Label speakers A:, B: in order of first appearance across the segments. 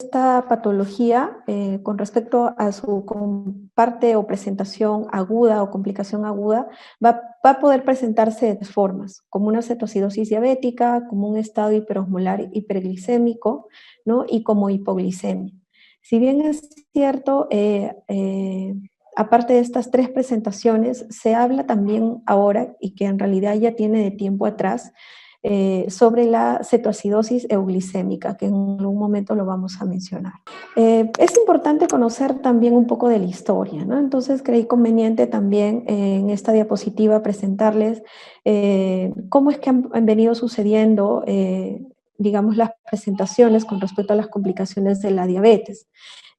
A: esta patología, con respecto a su parte o presentación aguda o complicación aguda, va a poder presentarse de dos formas, como una cetoacidosis diabética, como un estado hiperosmolar hiperglicémico, ¿no? Y como hipoglicemia. Si bien es cierto, aparte de estas tres presentaciones, se habla también ahora, y que en realidad ya tiene de tiempo atrás, sobre la cetoacidosis euglicémica, que en algún momento lo vamos a mencionar. Es importante conocer también un poco de la historia, ¿no? Entonces creí conveniente también en esta diapositiva presentarles cómo es que han venido sucediendo, digamos, las presentaciones con respecto a las complicaciones de la diabetes.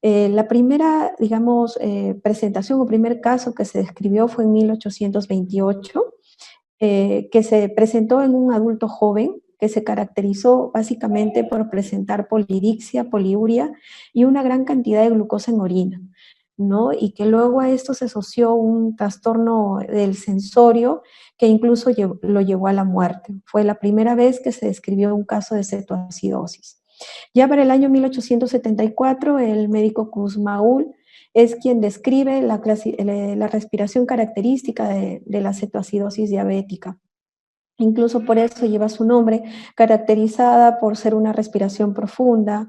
A: La primera, digamos, presentación o primer caso que se describió fue en 1828, que se presentó en un adulto joven que se caracterizó básicamente por presentar polidixia, poliuria y una gran cantidad de glucosa en orina, ¿no? Y que luego a esto se asoció un trastorno del sensorio que incluso lo llevó a la muerte. Fue la primera vez que se describió un caso de cetoacidosis. Ya para el año 1874, el médico Kussmaul es quien describe la respiración característica de la cetoacidosis diabética. Incluso por eso lleva su nombre, caracterizada por ser una respiración profunda,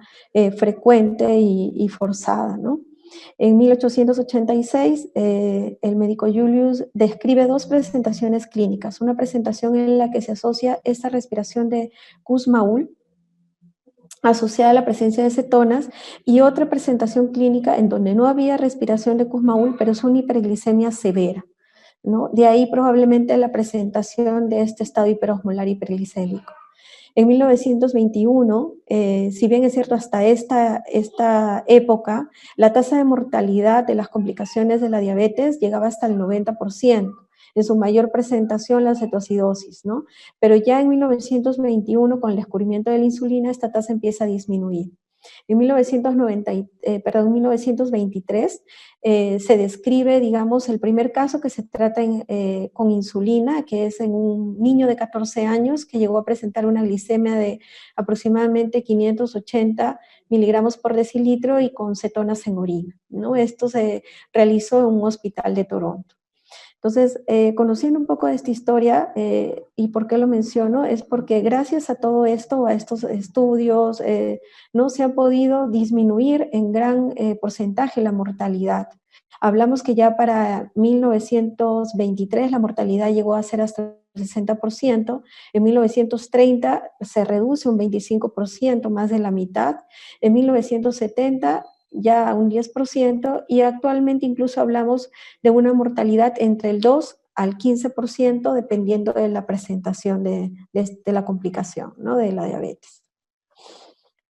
A: frecuente y forzada, ¿no? En 1886, el médico Julius describe dos presentaciones clínicas. Una presentación en la que se asocia esta respiración de Kussmaul, asociada a la presencia de cetonas, y otra presentación clínica en donde no había respiración de Kussmaul, pero es una hiperglicemia severa, ¿no? De ahí probablemente la presentación de este estado hiperosmolar hiperglicémico. En 1921, si bien es cierto, hasta esta época, la tasa de mortalidad de las complicaciones de la diabetes llegaba hasta el 90%. En su mayor presentación, la cetoacidosis, ¿no? Pero ya en 1921, con el descubrimiento de la insulina, esta tasa empieza a disminuir. En 1923 se describe, digamos, el primer caso que se trata con insulina, que es en un niño de 14 años que llegó a presentar una glicemia de aproximadamente 580 miligramos por decilitro y con cetonas en orina, ¿no? Esto se realizó en un hospital de Toronto. Entonces, conociendo un poco de esta historia, y por qué lo menciono, es porque gracias a todo esto, a estos estudios, no se ha podido disminuir en gran porcentaje la mortalidad. Hablamos que ya para 1923 la mortalidad llegó a ser hasta el 60%, en 1930 se reduce un 25%, más de la mitad, en 1970 ya un 10%, y actualmente incluso hablamos de una mortalidad entre el 2 al 15%, dependiendo de la presentación de la complicación, ¿no? De la diabetes.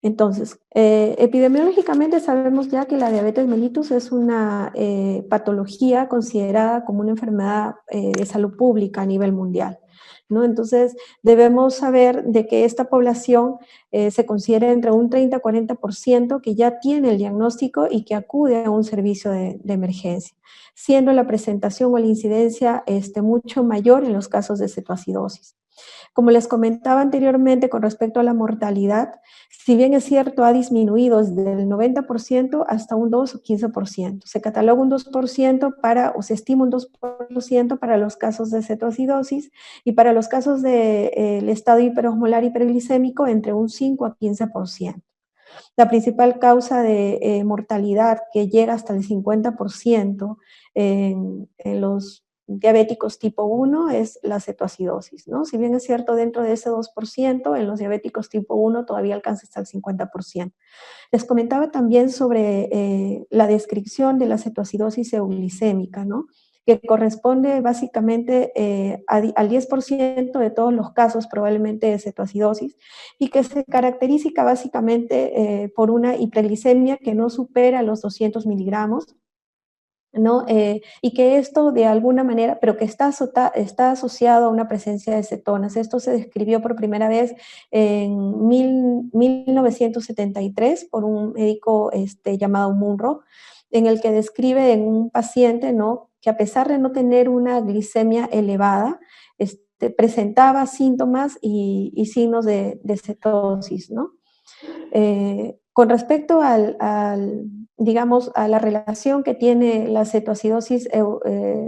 A: Entonces, epidemiológicamente sabemos ya que la diabetes mellitus es una patología considerada como una enfermedad de salud pública a nivel mundial, ¿no? Entonces, debemos saber de que esta población se considera entre un 30 a 40% que ya tiene el diagnóstico y que acude a un servicio de emergencia, siendo la presentación o la incidencia mucho mayor en los casos de cetoacidosis. Como les comentaba anteriormente con respecto a la mortalidad, si bien es cierto, ha disminuido desde el 90% hasta un 2 o 15%. Se cataloga un 2% o se estima un 2% para los casos de cetoacidosis, y para los casos del estado hiperosmolar hiperglicémico entre un 5 a 15%. La principal causa de mortalidad, que llega hasta el 50% en los diabéticos tipo 1, es la cetoacidosis, ¿no? Si bien es cierto, dentro de ese 2%, en los diabéticos tipo 1 todavía alcanza hasta el 50%. Les comentaba también sobre la descripción de la cetoacidosis euglicémica, ¿no? Que corresponde básicamente al 10% de todos los casos probablemente de cetoacidosis, y que se caracteriza básicamente por una hiperglicemia que no supera los 200 miligramos, ¿no? Y que esto de alguna manera, pero que está asociado a una presencia de cetonas. Esto se describió por primera vez en 1973 por un médico llamado Munro, en el que describe en un paciente, ¿no?, que a pesar de no tener una glicemia elevada, presentaba síntomas y signos de cetosis, ¿no? Con respecto digamos, a la relación que tiene la cetoacidosis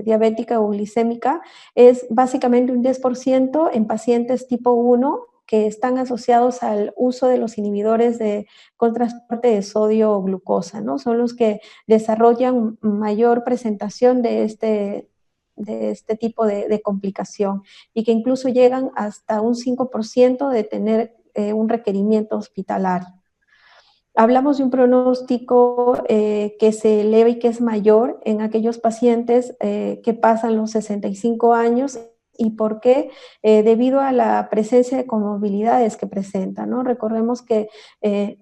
A: diabética o glicémica, es básicamente un 10% en pacientes tipo 1 que están asociados al uso de los inhibidores con transporte de sodio o glucosa, ¿no? Son los que desarrollan mayor presentación de este tipo de complicación y que incluso llegan hasta un 5% de tener un requerimiento hospitalario. Hablamos de un pronóstico que se eleva y que es mayor en aquellos pacientes que pasan los 65 años. ¿Y por qué? Debido a la presencia de comorbilidades que presenta, ¿no? Recordemos que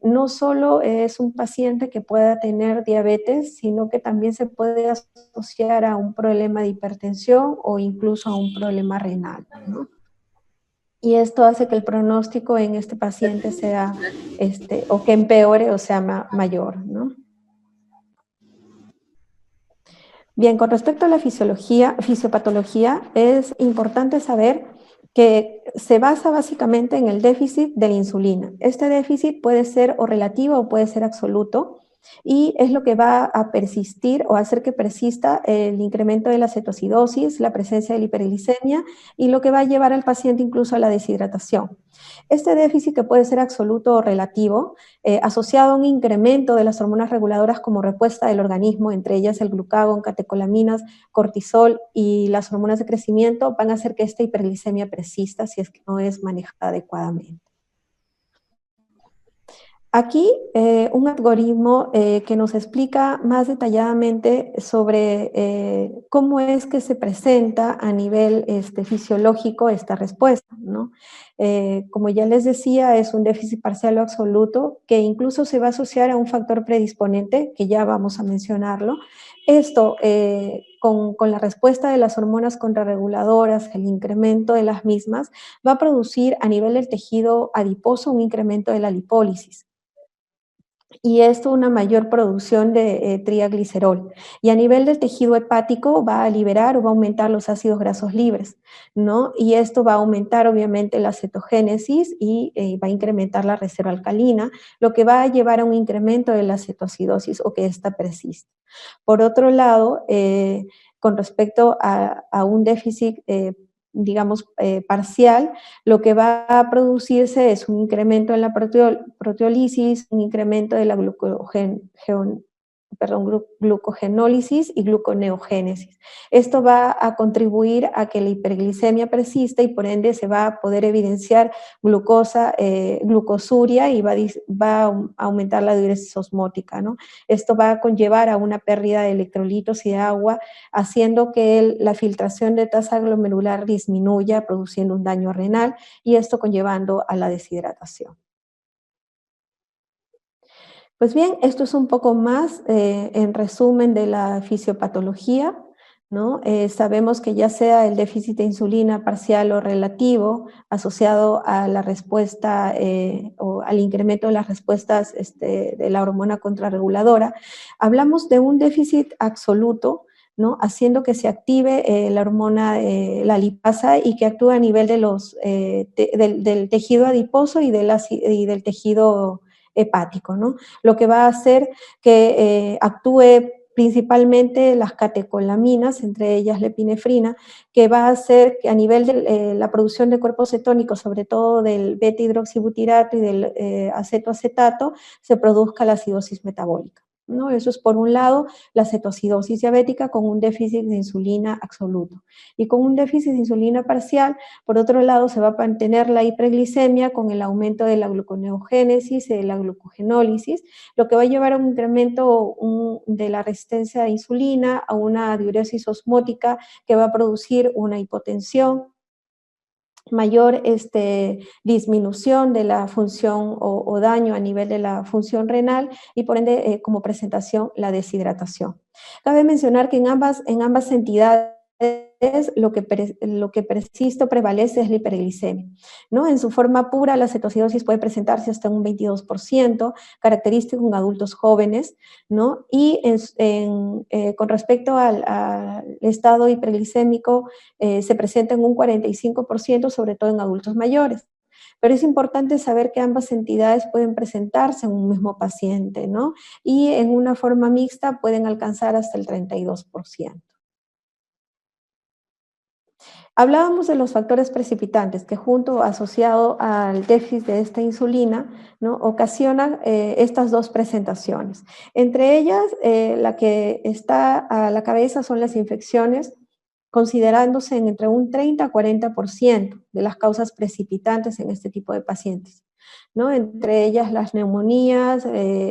A: no solo es un paciente que pueda tener diabetes, sino que también se puede asociar a un problema de hipertensión o incluso a un problema renal, ¿no? Y esto hace que el pronóstico en este paciente sea, o que empeore o sea mayor, ¿no? Bien, con respecto a la fisiopatología, es importante saber que se basa básicamente en el déficit de la insulina. Este déficit puede ser o relativo o puede ser absoluto, y es lo que va a persistir o hacer que persista el incremento de la cetoacidosis, la presencia de la hiperglicemia y lo que va a llevar al paciente incluso a la deshidratación. Este déficit, que puede ser absoluto o relativo, asociado a un incremento de las hormonas reguladoras como respuesta del organismo, entre ellas el glucagón, catecolaminas, cortisol y las hormonas de crecimiento, van a hacer que esta hiperglicemia persista si es que no es manejada adecuadamente. Aquí un algoritmo que nos explica más detalladamente sobre cómo es que se presenta a nivel fisiológico esta respuesta, ¿no? Como ya les decía, es un déficit parcial o absoluto que incluso se va a asociar a un factor predisponente, que ya vamos a mencionarlo. Esto, con la respuesta de las hormonas contrarreguladoras, el incremento de las mismas, va a producir a nivel del tejido adiposo un incremento de la lipólisis. Y esto una mayor producción de triaglicerol. Y a nivel del tejido hepático va a liberar o va a aumentar los ácidos grasos libres, ¿no? Y esto va a aumentar obviamente la cetogénesis y va a incrementar la reserva alcalina, lo que va a llevar a un incremento de la cetoacidosis o que ésta persista. Por otro lado, con respecto a un déficit digamos, parcial, lo que va a producirse es un incremento en la proteólisis, un incremento de la glucogenólisis y gluconeogénesis. Esto va a contribuir a que la hiperglicemia persista y por ende se va a poder evidenciar glucosuria y va a aumentar la diuresis osmótica, ¿no? Esto va a conllevar a una pérdida de electrolitos y de agua, haciendo que la filtración de tasa glomerular disminuya, produciendo un daño renal y esto conllevando a la deshidratación. Pues bien, esto es un poco más en resumen de la fisiopatología, ¿no? Sabemos que ya sea el déficit de insulina parcial o relativo asociado a la respuesta o al incremento de las respuestas de la hormona contrarreguladora, hablamos de un déficit absoluto, ¿no? Haciendo que se active la hormona, la lipasa, y que actúe a nivel del tejido adiposo y del tejido hepático, ¿no? Lo que va a hacer que actúe principalmente las catecolaminas, entre ellas la epinefrina, que va a hacer que a nivel de la producción de cuerpos cetónicos, sobre todo del beta-hidroxibutirato y del acetoacetato, se produzca la acidosis metabólica, ¿no? Eso es por un lado la cetoacidosis diabética con un déficit de insulina absoluto. Y con un déficit de insulina parcial, por otro lado, se va a mantener la hiperglicemia con el aumento de la gluconeogénesis y de la glucogenólisis, lo que va a llevar a un incremento de la resistencia a insulina, a una diuresis osmótica que va a producir una hipotensión, mayor disminución de la función o daño a nivel de la función renal y por ende como presentación la deshidratación. Cabe mencionar que en ambas entidades lo que persiste o prevalece es la hiperglicemia, ¿no? En su forma pura, la cetoacidosis puede presentarse hasta un 22%, característico en adultos jóvenes, ¿no? Y con respecto al estado hiperglicémico, se presenta en un 45%, sobre todo en adultos mayores. pero es importante saber que ambas entidades pueden presentarse en un mismo paciente, ¿no? Y en una forma mixta pueden alcanzar hasta el 32%. Hablábamos de los factores precipitantes que junto asociado al déficit de esta insulina, ¿no? Ocasionan estas dos presentaciones. Entre ellas, la que está a la cabeza son las infecciones, considerándose en entre un 30 a 40% de las causas precipitantes en este tipo de pacientes, ¿no? Entre ellas las neumonías,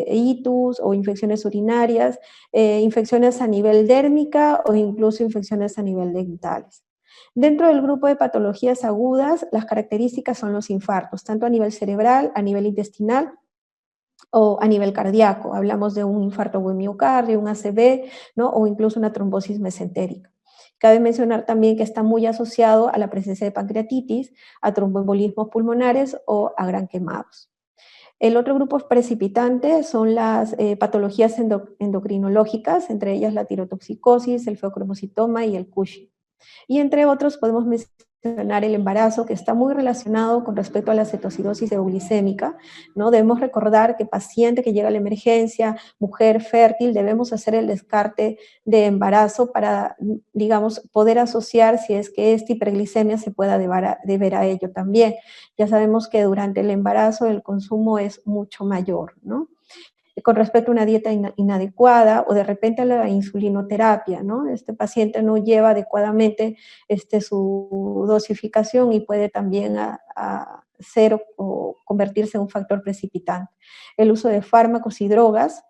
A: itus o infecciones urinarias, infecciones a nivel dérmica o incluso infecciones a nivel dentales. Dentro del grupo de patologías agudas, las características son los infartos, tanto a nivel cerebral, a nivel intestinal o a nivel cardíaco. Hablamos de un infarto de miocardio, un ACV, ¿no? O incluso una trombosis mesentérica. Cabe mencionar también que está muy asociado a la presencia de pancreatitis, a tromboembolismos pulmonares o a gran quemados. El otro grupo precipitante son las patologías endocrinológicas, entre ellas la tirotoxicosis, el feocromocitoma y el Cushing. Y entre otros podemos mencionar el embarazo, que está muy relacionado con respecto a la cetoacidosis euglicémica, ¿no? Debemos recordar que paciente que llega a la emergencia, mujer fértil, debemos hacer el descarte de embarazo para, digamos, poder asociar si es que esta hiperglicemia se pueda deber a ello también. Ya sabemos que durante el embarazo el consumo es mucho mayor, ¿no? Con respecto a una dieta inadecuada o de repente a la insulinoterapia, ¿no? Este paciente no lleva adecuadamente su dosificación y puede también ser o convertirse en un factor precipitante. El uso de fármacos y drogas,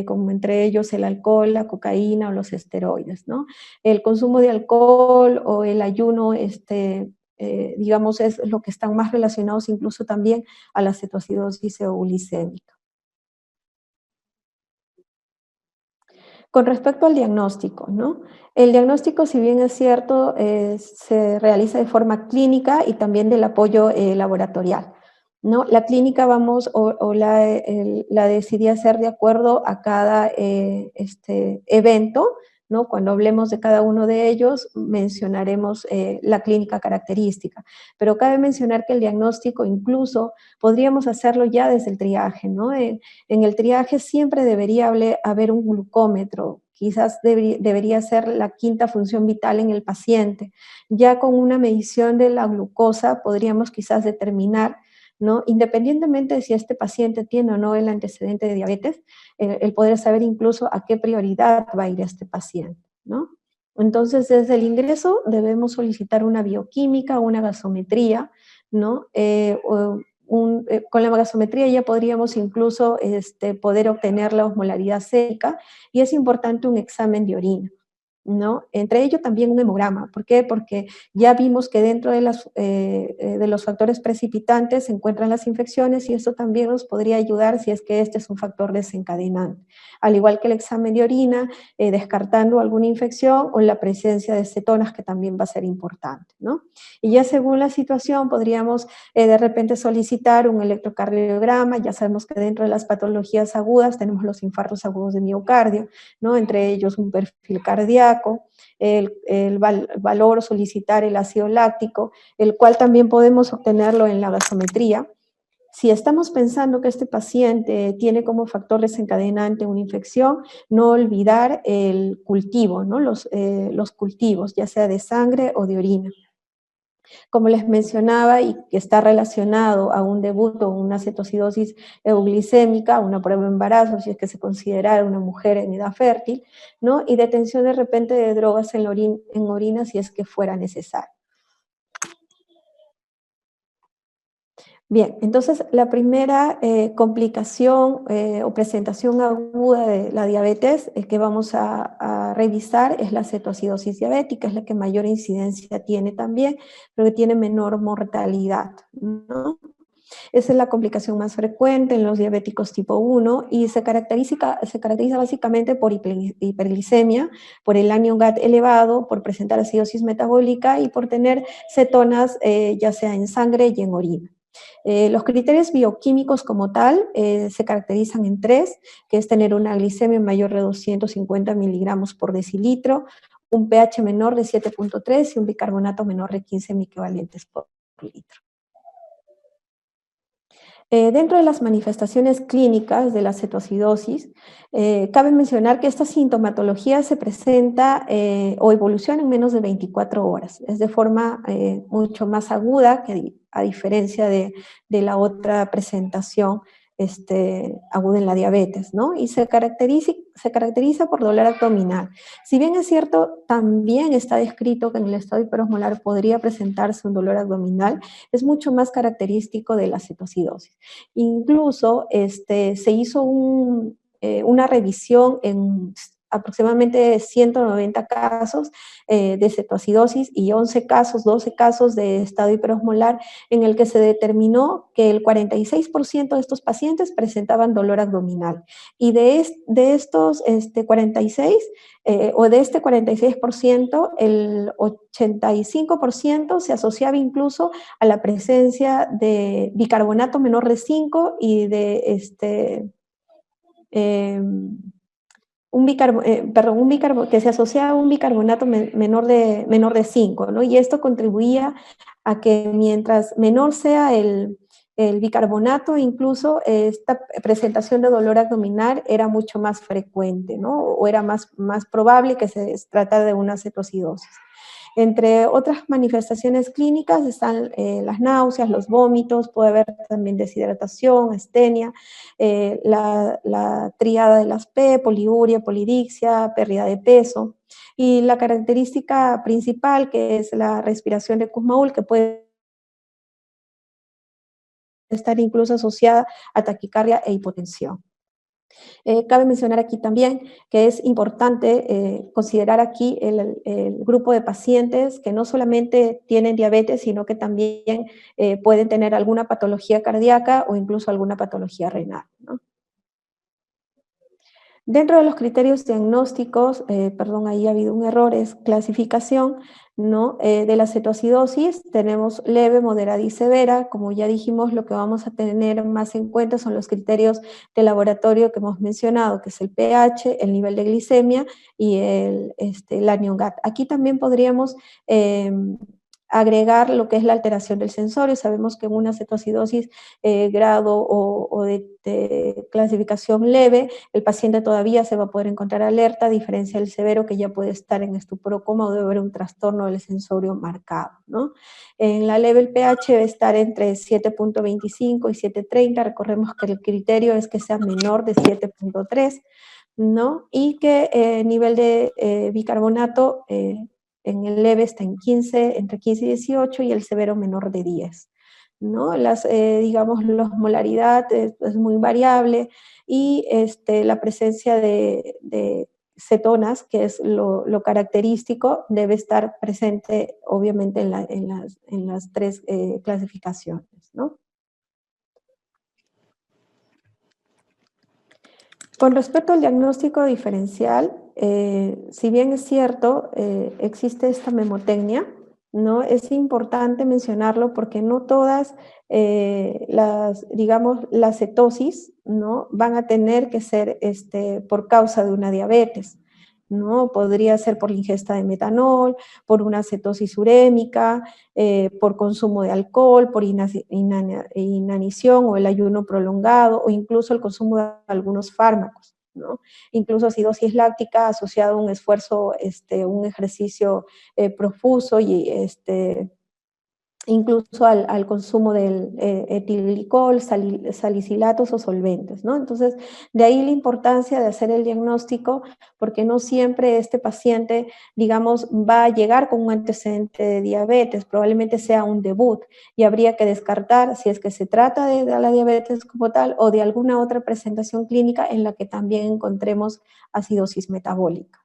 A: como entre ellos el alcohol, la cocaína o los esteroides, ¿no? El consumo de alcohol o el ayuno, digamos, es lo que están más relacionados incluso también a la cetoacidosis euglicémica. Con respecto al diagnóstico, ¿no? El diagnóstico, si bien es cierto, se realiza de forma clínica y también del apoyo laboratorial, ¿no? La clínica vamos o la decidí hacer de acuerdo a cada evento, ¿no? Cuando hablemos de cada uno de ellos, mencionaremos la clínica característica. Pero cabe mencionar que el diagnóstico incluso podríamos hacerlo ya desde el triaje, ¿no? En el triaje siempre debería haber un glucómetro, quizás debería ser la quinta función vital en el paciente. Ya con una medición de la glucosa podríamos quizás determinar, ¿no? Independientemente de si este paciente tiene o no el antecedente de diabetes, el poder saber incluso a qué prioridad va a ir este paciente, ¿no? Entonces, desde el ingreso debemos solicitar una bioquímica, una gasometría, ¿no? Con la gasometría ya podríamos incluso poder obtener la osmolaridad sérica y es importante un examen de orina, ¿no? Entre ellos también un hemograma. ¿Por qué? Porque ya vimos que dentro de los factores precipitantes se encuentran las infecciones y eso también nos podría ayudar si es que este es un factor desencadenante. Al igual que el examen de orina, descartando alguna infección o la presencia de cetonas que también va a ser importante, ¿no? Y ya según la situación podríamos de repente solicitar un electrocardiograma. Ya sabemos que dentro de las patologías agudas tenemos los infartos agudos de miocardio, ¿no? Entre ellos un perfil cardíaco, valor solicitar el ácido láctico, el cual también podemos obtenerlo en la gasometría. Si estamos pensando que este paciente tiene como factor desencadenante una infección, no olvidar el cultivo, ¿no? Los cultivos, ya sea de sangre o de orina. Como les mencionaba, y que está relacionado a un debut o una cetoacidosis euglicémica, una prueba de embarazo, si es que se considera una mujer en edad fértil, ¿no? Y detención de repente de drogas en orina si es que fuera necesario. Bien, entonces la primera complicación o presentación aguda de la diabetes que vamos a revisar es la cetoacidosis diabética, es la que mayor incidencia tiene también, pero que tiene menor mortalidad, ¿no? Esa es la complicación más frecuente en los diabéticos tipo 1 y se caracteriza básicamente por hiperglicemia, por el anion GAT elevado, por presentar acidosis metabólica y por tener cetonas ya sea en sangre y en orina. Los criterios bioquímicos como tal se caracterizan en tres, que es tener una glicemia mayor de 250 miligramos por decilitro, un pH menor de 7.3 y un bicarbonato menor de 15 microvalentes por litro. Dentro de las manifestaciones clínicas de la cetoacidosis, cabe mencionar que esta sintomatología se presenta o evoluciona en menos de 24 horas. Es de forma mucho más aguda, que a diferencia de la otra presentación aguda en la diabetes, ¿no? Y se caracteriza por dolor abdominal. Si bien es cierto, también está descrito que en el estado hiperosmolar podría presentarse un dolor abdominal, es mucho más característico de la cetoacidosis. Incluso se hizo una revisión en aproximadamente 190 casos de cetoacidosis y 11 casos, 12 casos de estado hiperosmolar, en el que se determinó que el 46% de estos pacientes presentaban dolor abdominal. Y de estos 46, o de este 46%, el 85% se asociaba incluso a la presencia de bicarbonato menor de 5 y de que se asocia a un bicarbonato menor de 5, ¿no? Y esto contribuía a que mientras menor sea el bicarbonato, incluso esta presentación de dolor abdominal era mucho más frecuente, ¿no? O era más probable que se tratara de una cetoacidosis. Entre otras manifestaciones clínicas están las náuseas, los vómitos, puede haber también deshidratación, astenia, la tríada de las P, poliuria, polidixia, pérdida de peso. Y la característica principal, que es la respiración de Kussmaul, que puede estar incluso asociada a taquicardia e hipotensión. Cabe mencionar aquí también que es importante considerar aquí el grupo de pacientes que no solamente tienen diabetes, sino que también pueden tener alguna patología cardíaca o incluso alguna patología renal, ¿no? Dentro de los criterios diagnósticos, perdón, ahí ha habido un error, es clasificación, ¿no? De la cetoacidosis tenemos leve, moderada y severa. Como ya dijimos, lo que vamos a tener más en cuenta son los criterios de laboratorio que hemos mencionado, que es el pH, el nivel de glicemia y la Anion-GAT. Aquí también podríamos agregar lo que es la alteración del sensorio. Sabemos que en una cetoacidosis grado o de clasificación leve, el paciente todavía se va a poder encontrar alerta, a diferencia del severo, que ya puede estar en estupor o coma o debe haber un trastorno del sensorio marcado, ¿no? En la leve el pH debe estar entre 7.25 y 7.30, recordemos que el criterio es que sea menor de 7.3, ¿no? Y que nivel de bicarbonato en el leve está en 15, entre 15 y 18 y el severo menor de 10. ¿No? Digamos, la osmolaridad es muy variable y la presencia de cetonas, que es lo característico, debe estar presente obviamente en las tres clasificaciones, ¿no? Con respecto al diagnóstico diferencial, si bien es cierto, existe esta memotecnia, ¿no? Es importante mencionarlo porque no todas digamos, las cetosis, ¿no? Van a tener que ser por causa de una diabetes, ¿no? Podría ser por la ingesta de metanol, por una cetosis urémica, por consumo de alcohol, por inanición o el ayuno prolongado, o incluso el consumo de algunos fármacos, ¿no? Incluso acidosis láctica asociada a un esfuerzo, un ejercicio profuso y incluso al consumo del etilglicol, salicilatos o solventes, ¿no? Entonces, de ahí la importancia de hacer el diagnóstico, porque no siempre este paciente, digamos, va a llegar con un antecedente de diabetes, probablemente sea un debut, y habría que descartar si es que se trata de la diabetes como tal o de alguna otra presentación clínica en la que también encontremos acidosis metabólica.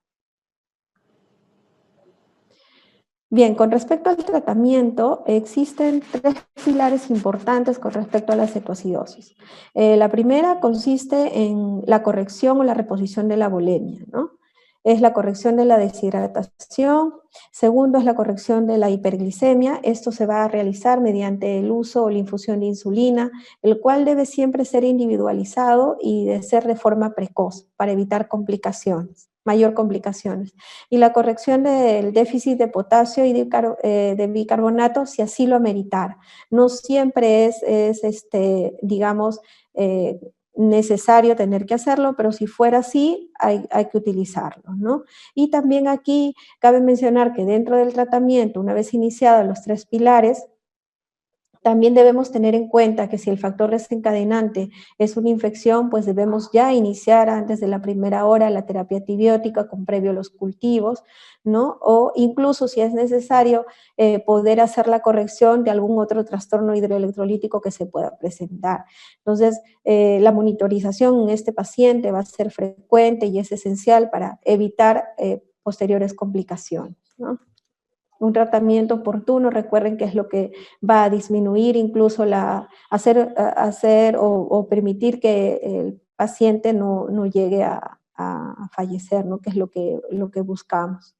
A: Bien, con respecto al tratamiento, existen tres pilares importantes con respecto a la cetoacidosis. La primera consiste en la corrección o la reposición de la bulimia, ¿no? Es la corrección de la deshidratación. Segundo, es la corrección de la hiperglicemia. Esto se va a realizar mediante el uso o la infusión de insulina, el cual debe siempre ser individualizado y de ser de forma precoz para evitar complicaciones. mayor complicaciones. Y la corrección del déficit de potasio y de bicarbonato, si así lo ameritara. No siempre digamos, eh, necesario tener que hacerlo, pero si fuera así, hay que utilizarlo, ¿no? Y también aquí cabe mencionar que dentro del tratamiento, una vez iniciados los 3 pilares, también debemos tener en cuenta que si el factor desencadenante es una infección, pues debemos ya iniciar antes de la primera hora la terapia antibiótica con previo a los cultivos, ¿no? O incluso si es necesario poder hacer la corrección de algún otro trastorno hidroelectrolítico que se pueda presentar. Entonces, la monitorización en este paciente va a ser frecuente y es esencial para evitar posteriores complicaciones, ¿no? Un tratamiento oportuno, recuerden que es lo que va a disminuir incluso hacer o permitir que el paciente no llegue a fallecer, ¿no? Que es lo que buscamos.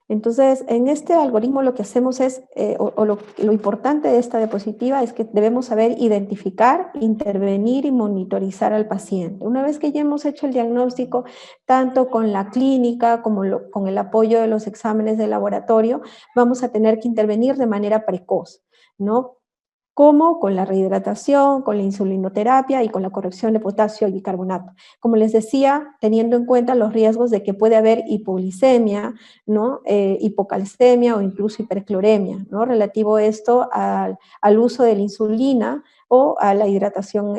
A: Entonces, en este algoritmo lo que hacemos es, lo importante de esta diapositiva es que debemos saber identificar, intervenir y monitorizar al paciente. Una vez que ya hemos hecho el diagnóstico, tanto con la clínica como con el apoyo de los exámenes de laboratorio, vamos a tener que intervenir de manera precoz, ¿no? Como con la rehidratación, con la insulinoterapia y con la corrección de potasio y bicarbonato. Como les decía, teniendo en cuenta los riesgos de que puede haber hipoglicemia, ¿no? Hipocalcemia o incluso hipercloremia, ¿no? Relativo esto al uso de la insulina o a la hidratación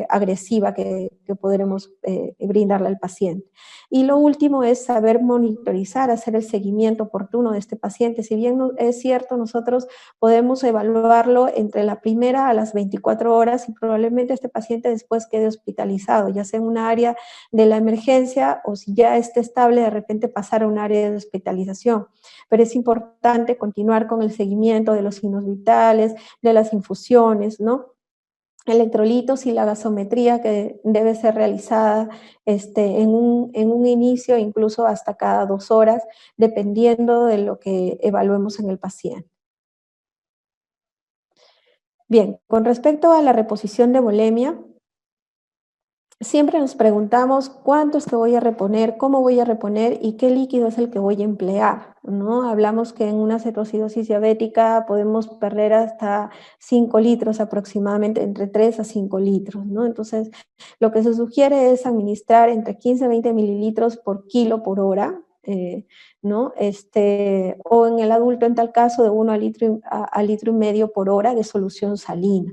A: agresiva que podremos brindarle al paciente. Y lo último es saber monitorizar, hacer el seguimiento oportuno de este paciente. Si bien no, es cierto, nosotros podemos evaluarlo entre la primera a las 24 horas y probablemente este paciente después quede hospitalizado, ya sea en una área de la emergencia o si ya esté estable, de repente pasar a un área de hospitalización. Pero es importante continuar con el seguimiento de los signos vitales, de las infusiones, ¿no? Electrolitos y la gasometría que debe ser realizada en un inicio, incluso hasta cada 2 horas, dependiendo de lo que evaluemos en el paciente. Bien, con respecto a la reposición de volemia, siempre nos preguntamos cuánto es que voy a reponer, cómo voy a reponer y qué líquido es el que voy a emplear, ¿no? Hablamos que en una cetocidosis diabética podemos perder hasta 5 litros aproximadamente, entre 3 a 5 litros, ¿no? Entonces, lo que se sugiere es administrar entre 15 a 20 mililitros por kilo por hora, ¿no? O en el adulto, en tal caso, de 1 a litro y medio por hora de solución salina,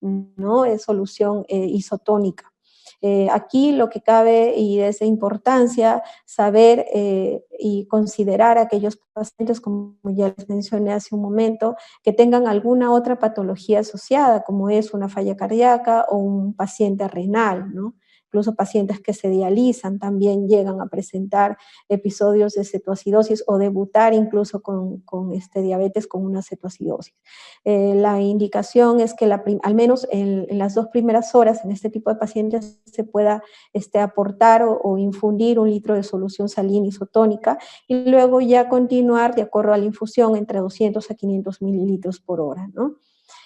A: ¿no? Es solución isotónica. Aquí lo que cabe y es de importancia saber y considerar a aquellos pacientes, como ya les mencioné hace un momento, que tengan alguna otra patología asociada, como es una falla cardíaca o un paciente renal, ¿no? Incluso pacientes que se dializan también llegan a presentar episodios de cetoacidosis o debutar incluso con diabetes con una cetoacidosis. La indicación es que al menos en las 2 primeras horas en este tipo de pacientes se pueda aportar o infundir 1 litro de solución salina isotónica y luego ya continuar de acuerdo a la infusión entre 200 a 500 mililitros por hora, ¿no?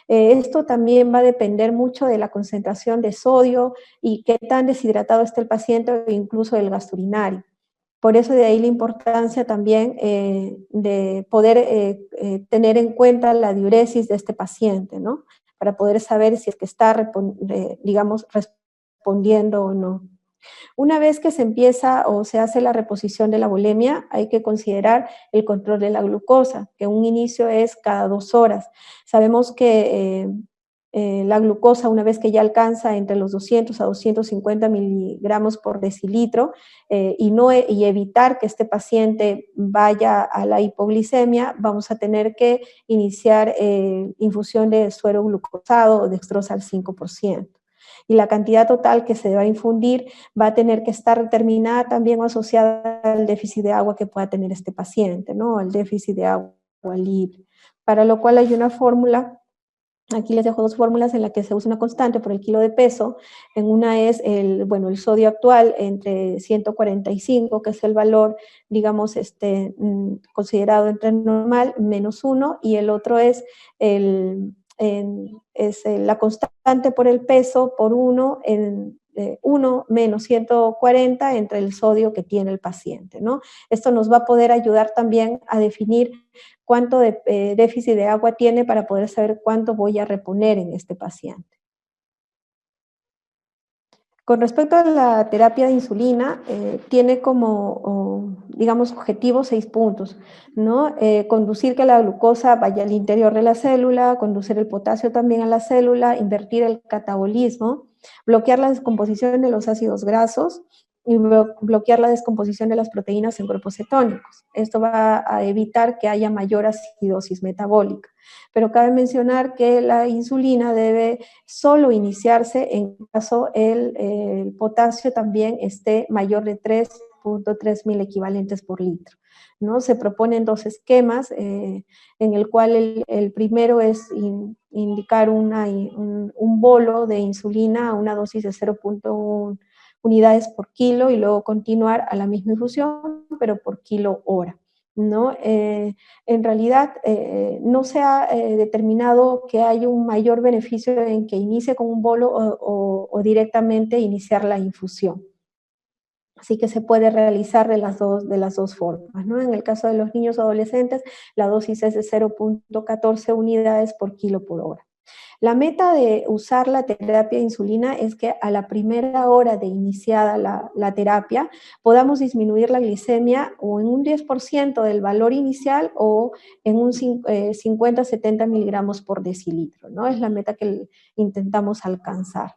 A: Esto también va a depender mucho de la concentración de sodio y qué tan deshidratado esté el paciente o incluso del gas urinario. Por eso de ahí la importancia también de poder tener en cuenta la diuresis de este paciente, ¿no? Para poder saber si es que está, digamos, respondiendo o no. Una vez que se empieza o se hace la reposición de la bulimia, hay que considerar el control de la glucosa, que un inicio es cada 2 horas. Sabemos que la glucosa, una vez que ya alcanza entre los 200 a 250 miligramos por decilitro, y evitar que este paciente vaya a la hipoglicemia, vamos a tener que iniciar infusión de suero glucosado o dextrosa al 5%. Y la cantidad total que se va a infundir va a tener que estar determinada también o asociada al déficit de agua que pueda tener este paciente, ¿no? Al déficit de agua libre. Para lo cual hay una fórmula. Aquí les dejo 2 fórmulas en las que se usa una constante por el kilo de peso. En una es el sodio actual entre 145, que es el valor, digamos, considerado entre normal, -1, y el otro es la constante por el peso por 1 1 menos 140 entre el sodio que tiene el paciente, ¿no? Esto nos va a poder ayudar también a definir cuánto de déficit de agua tiene para poder saber cuánto voy a reponer en este paciente. Con respecto a la terapia de insulina, tiene como, digamos, objetivo 6 puntos, ¿no? Conducir que la glucosa vaya al interior de la célula, conducir el potasio también a la célula, invertir el catabolismo, bloquear la descomposición de los ácidos grasos y bloquear la descomposición de las proteínas en cuerpos cetónicos. Esto va a evitar que haya mayor acidosis metabólica. Pero cabe mencionar que la insulina debe solo iniciarse en caso el potasio también esté mayor de 3.3 mil equivalentes por litro, ¿no? Se proponen 2 esquemas, en el cual el primero es indicar un bolo de insulina a una dosis de 0.1 unidades por kilo y luego continuar a la misma infusión, pero por kilo hora, ¿no? En realidad no se ha determinado que hay un mayor beneficio en que inicie con un bolo o directamente iniciar la infusión. Así que se puede realizar de las dos formas, ¿no? En el caso de los niños o adolescentes, la dosis es de 0.14 unidades por kilo por hora. La meta de usar la terapia de insulina es que a la primera hora de iniciada la terapia podamos disminuir la glicemia o en un 10% del valor inicial o en un 50-70 miligramos por decilitro, ¿no? Es la meta que intentamos alcanzar.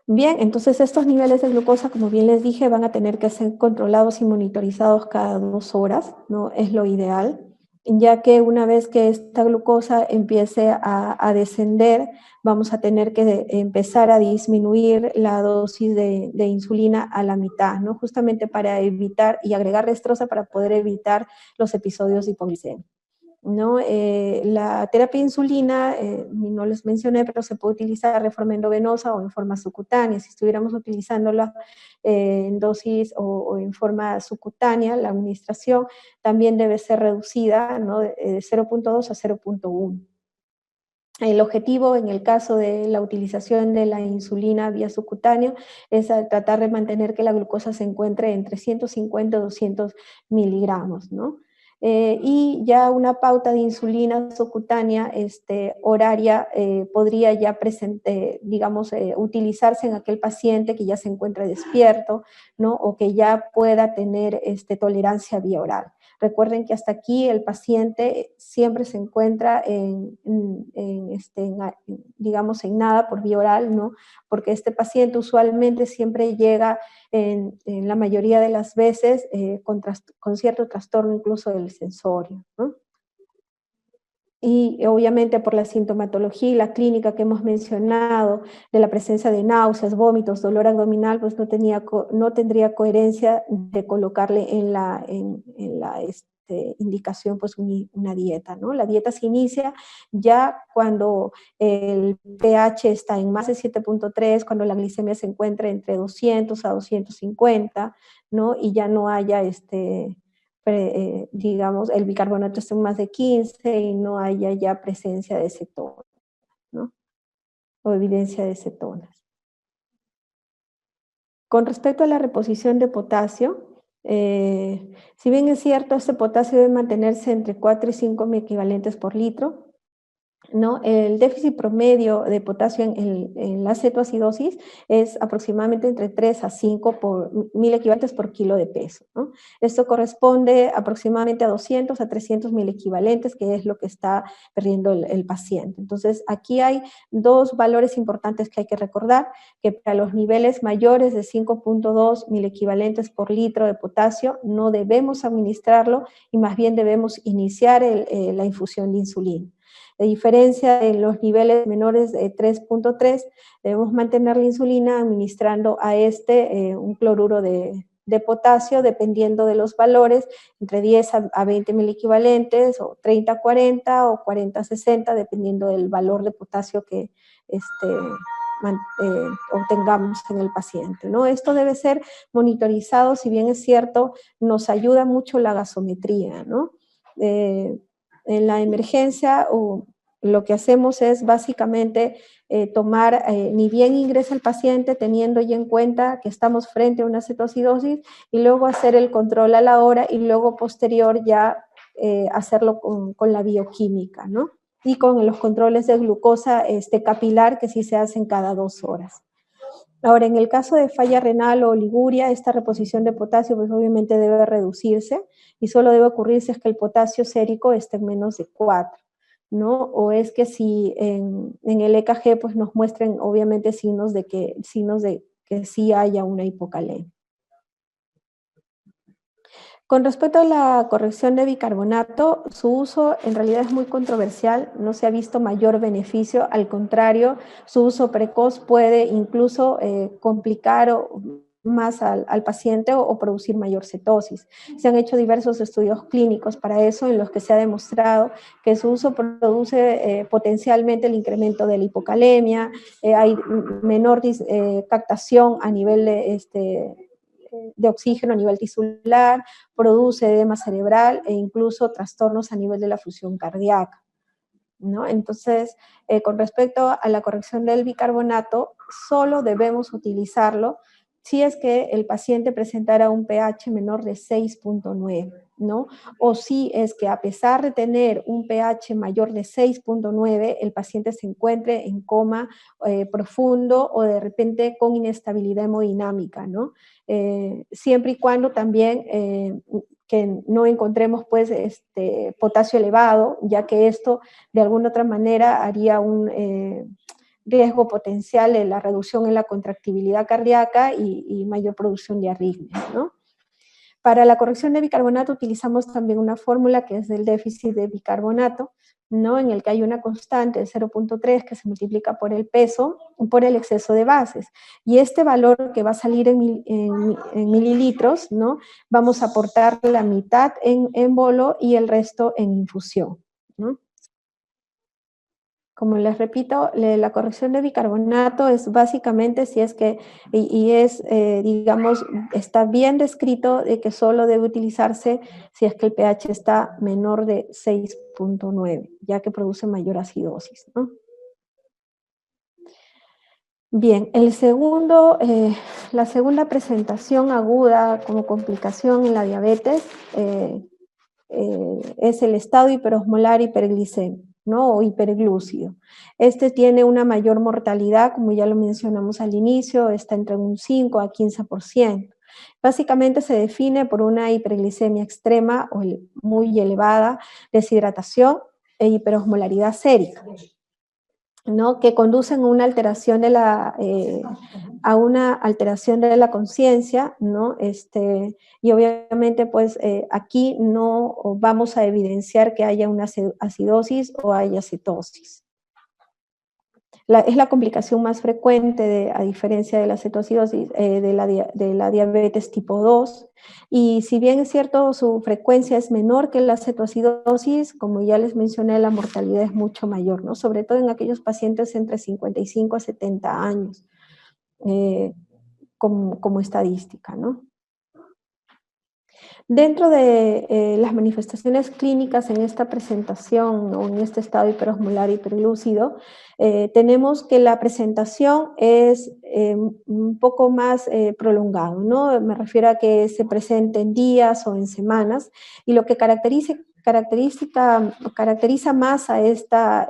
A: Bien, entonces estos niveles de glucosa, como bien les dije, van a tener que ser controlados y monitorizados cada 2 horas, ¿no? Es lo ideal, ya que una vez que esta glucosa empiece a descender, vamos a tener que empezar a disminuir la dosis de insulina a la mitad, ¿no? Justamente para evitar y agregar restrosa para poder evitar los episodios de hipoglicemia, ¿no? La terapia de insulina, no les mencioné, pero se puede utilizar de forma endovenosa o en forma subcutánea. Si estuviéramos utilizándola en dosis o en forma subcutánea, la administración también debe ser reducida, ¿no? De 0.2 a 0.1. El objetivo en el caso de la utilización de la insulina vía subcutánea es tratar de mantener que la glucosa se encuentre entre 150 y 200 miligramos, ¿no? Y ya una pauta de insulina subcutánea horaria podría ya digamos, utilizarse en aquel paciente que ya se encuentre despierto, ¿no? O que ya pueda tener tolerancia vía oral. Recuerden que hasta aquí el paciente siempre se encuentra digamos, en nada por vía oral, ¿no? Porque este paciente usualmente siempre llega en la mayoría de las veces con cierto trastorno incluso del sensorio, ¿no? Y obviamente por la sintomatología y la clínica que hemos mencionado, de la presencia de náuseas, vómitos, dolor abdominal, pues no tendría coherencia de colocarle en la indicación pues una dieta, ¿no? La dieta se inicia ya cuando el pH está en más de 7.3, cuando la glicemia se encuentra entre 200 a 250, ¿no? Y ya no haya digamos, el bicarbonato esté en más de 15 y no haya ya presencia de cetonas, ¿no? O evidencia de cetonas. Con respecto a la reposición de potasio, si bien es cierto, este potasio debe mantenerse entre 4 y 5 equivalentes por litro, ¿no? El déficit promedio de potasio en la cetoacidosis es aproximadamente entre 3 a 5 por 1000 equivalentes por kilo de peso, ¿no? Esto corresponde aproximadamente a 200 a 300 mil equivalentes, que es lo que está perdiendo el paciente. Entonces, aquí hay 2 valores importantes que hay que recordar, que para los niveles mayores de 5.2 mil equivalentes por litro de potasio no debemos administrarlo y más bien debemos iniciar la infusión de insulina. De diferencia en los niveles menores de 3.3, debemos mantener la insulina administrando a un cloruro de potasio, dependiendo de los valores, entre 10 a 20 mil equivalentes, o 30 a 40, o 40 a 60, dependiendo del valor de potasio que obtengamos en el paciente, ¿no? Esto debe ser monitorizado, si bien es cierto, nos ayuda mucho la gasometría, ¿no? En la emergencia lo que hacemos es básicamente tomar, ni bien ingresa el paciente, teniendo ya en cuenta que estamos frente a una cetoacidosis, y luego hacer el control a la hora, y luego posterior ya hacerlo con la bioquímica, ¿no? Y con los controles de glucosa capilar, que sí se hacen cada 2 horas. Ahora, en el caso de falla renal o oliguria, esta reposición de potasio pues obviamente debe reducirse, y solo debe ocurrir si es que el potasio sérico esté en menos de 4, ¿no? O es que si en el EKG pues nos muestren obviamente signos de que sí haya una hipocalemia. Con respecto a la corrección de bicarbonato, su uso en realidad es muy controversial, no se ha visto mayor beneficio, al contrario, su uso precoz puede incluso complicar más al paciente o producir mayor cetosis. Se han hecho diversos estudios clínicos para eso, en los que se ha demostrado que su uso produce potencialmente el incremento de la hipocalemia, hay menor captación a nivel de oxígeno a nivel tisular, produce edema cerebral e incluso trastornos a nivel de la función cardíaca, ¿no? Entonces, con respecto a la corrección del bicarbonato, solo debemos utilizarlo si es que el paciente presentara un pH menor de 6.9, ¿no? O si es que a pesar de tener un pH mayor de 6.9, el paciente se encuentre en coma profundo o de repente con inestabilidad hemodinámica, ¿no? Siempre y cuando también que no encontremos pues potasio elevado, ya que esto de alguna otra manera haría un riesgo potencial de la reducción en la contractibilidad cardíaca y mayor producción de arritmias, ¿no? Para la corrección de bicarbonato utilizamos también una fórmula que es del déficit de bicarbonato, ¿no? En el que hay una constante de 0.3 que se multiplica por el peso, por el exceso de bases. Y este valor que va a salir en mililitros, ¿no? Vamos a aportar la mitad en bolo y el resto en infusión, ¿no? Como les repito, la corrección de bicarbonato es básicamente si es que, digamos, está bien descrito de que solo debe utilizarse si es que el pH está menor de 6.9, ya que produce mayor acidosis, ¿no? Bien, la segunda presentación aguda como complicación en la diabetes es el estado hiperosmolar hiperglicémico, ¿no? O hiperglúcido. Este tiene una mayor mortalidad, como ya lo mencionamos al inicio, está entre un 5 a 15%. Básicamente se define por una hiperglicemia extrema o muy elevada, deshidratación e hiperosmolaridad sérica, ¿no? Que conducen a una alteración de la conciencia, ¿no? Y obviamente, pues, aquí no vamos a evidenciar que haya una acidosis o haya cetosis. Es la complicación más frecuente, a diferencia de la cetoacidosis, de la diabetes tipo 2. Y si bien es cierto, su frecuencia es menor que la cetoacidosis, como ya les mencioné, la mortalidad es mucho mayor, ¿no? Sobre todo en aquellos pacientes entre 55 a 70 años, como estadística, ¿no? Dentro de las manifestaciones clínicas en esta presentación o en este estado hiperosmolar hiperlúcido, tenemos que la presentación es un poco más prolongado, ¿no? Me refiero a que se presente en días o en semanas, y lo que caracteriza más a esta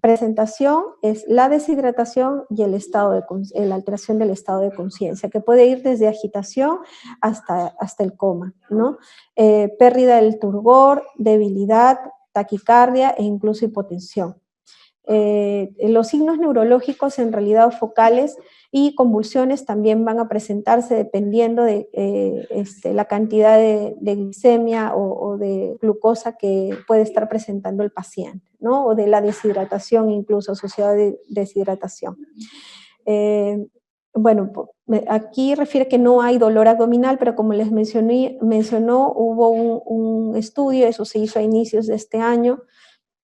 A: presentación es la deshidratación y la alteración del estado de conciencia, que puede ir desde agitación hasta el coma, ¿no? Pérdida del turgor, debilidad, taquicardia e incluso hipotensión. Los signos neurológicos en realidad focales y convulsiones también van a presentarse dependiendo de la cantidad de glicemia o de glucosa que puede estar presentando el paciente, ¿no? O de la deshidratación incluso asociada de deshidratación. Bueno, aquí refiere que no hay dolor abdominal, pero como les mencionó, hubo un estudio, eso se hizo a inicios de este año,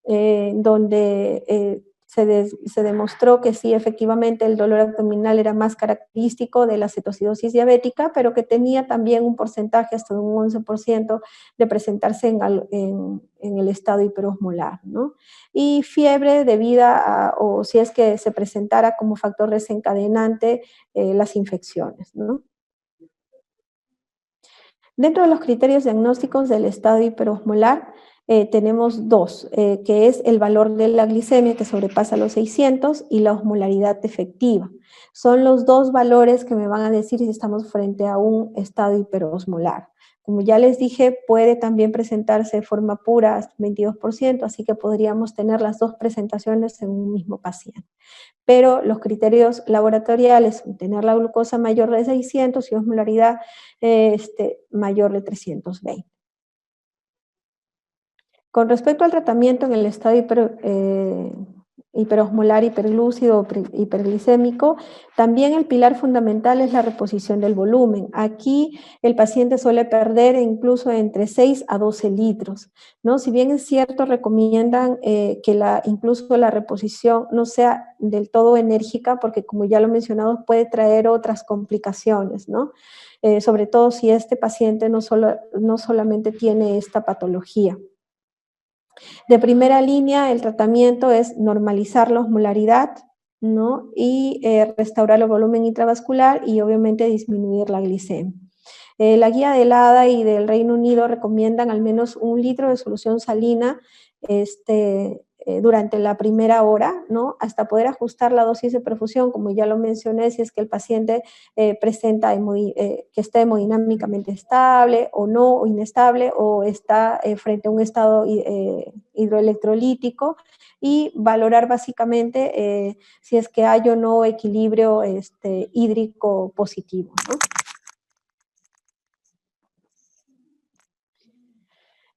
A: donde se demostró que sí, efectivamente, el dolor abdominal era más característico de la cetoacidosis diabética, pero que tenía también un porcentaje hasta de un 11% de presentarse en el estado hiperosmolar, ¿no? Y fiebre debida a, o si es que se presentara como factor desencadenante, las infecciones, ¿no? Dentro de los criterios diagnósticos del estado hiperosmolar, tenemos dos, que es el valor de la glicemia que sobrepasa los 600 y la osmolaridad efectiva. Son los dos valores que me van a decir si estamos frente a un estado hiperosmolar. Como ya les dije, puede también presentarse de forma pura hasta 22%, así que podríamos tener las dos presentaciones en un mismo paciente. Pero los criterios laboratoriales son tener la glucosa mayor de 600 y osmolaridad mayor de 320. Con respecto al tratamiento en el estado hiperosmolar, hiperglúcido, hiperglicémico, también el pilar fundamental es la reposición del volumen. Aquí el paciente suele perder incluso entre 6 a 12 litros, ¿no? Si bien es cierto, recomiendan que incluso la reposición no sea del todo enérgica, porque como ya lo he mencionado, puede traer otras complicaciones, ¿no? Sobre todo si este paciente no solamente tiene esta patología. De primera línea, el tratamiento es normalizar la osmolaridad, ¿no? Y restaurar el volumen intravascular y obviamente disminuir la glicemia. La guía del ADA y del Reino Unido recomiendan al menos 1 litro de solución salina durante la primera hora, ¿no? Hasta poder ajustar la dosis de perfusión, como ya lo mencioné, si es que el paciente presenta que esté hemodinámicamente estable o no, o inestable, o está frente a un estado hidroelectrolítico, y valorar básicamente si es que hay o no equilibrio hídrico positivo, ¿no?